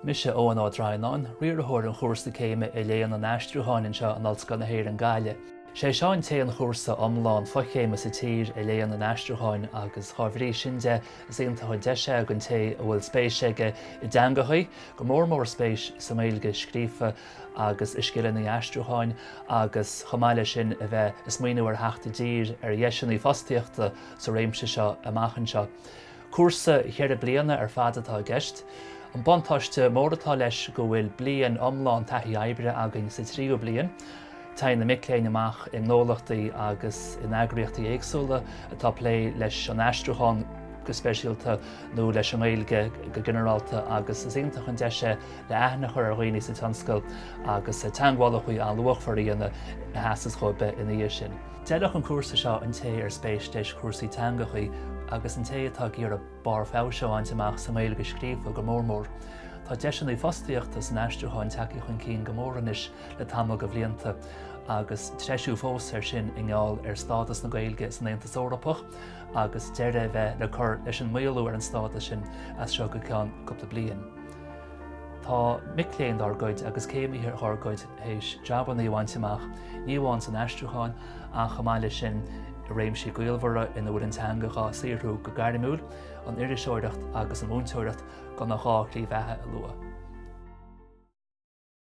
Mise Eoin á Droighneáin, riarthóir an chóirsa céime I léon an Aistriúcháin seo an Ollscoil na hÉireann Gaillimh. Sé seán té an chóirsa omláin fochéime sa tír I léon an Aistriúcháin agus chomhrí sin de is ionantaithe deise an té a bhfuil spéis aige I dangathaí, go mór spéis sa mailge scríofa agus iscileanna Aistriúcháin agus chomáile sin a bheith is muoinú ar theachta dír ar dhéisianí fostaíochta sa réimse seo amachchan seo. Cuarsa cheirde bliana ar fad atá gceist. An bontáiste móratá leis go bhfuil blian omláin taithí oibre agan sa tríú blian. Tá na micléin amach in nólachtaí agus in eagraíochtaí éagsúla atá lé leis an Aistriúcháin go speisialta nó leis an mailge go generalta agus is ionantaithe an deise le aithne chuir ar dhaoine sa tionscail agus sa teaghála chuí an luachmharíonna na heasas choibe in dhiaidh sin. Deadach an cuarsa seo an té ar spéis deis cuarsaí teangachaí agus an té atá gur a bar fáiseáin amach sa mailge scríofa go mór. Tá deisianí fostaíochta san Aistriúcháin takeí chun cín go móranis le tamil go bhlianta agus treisiú fós ar sin i ngáil ar stádas na Gailge san Aontas Eorpach agus deire bheith le chur leis an maolú ar an stádas sin as seo go ceann cúpla bliain. Tá micléin argóid agus céimhíar thorgóid hééis deabanna bhaint amach níomháin san Aistriúcháin a chomáile sin I réimsí gaolmhara ina bhfuil an teangacha saorthú go Gaillimh an iriseoireacht agus an múntóireacht go nach gá clí bheithe a lua.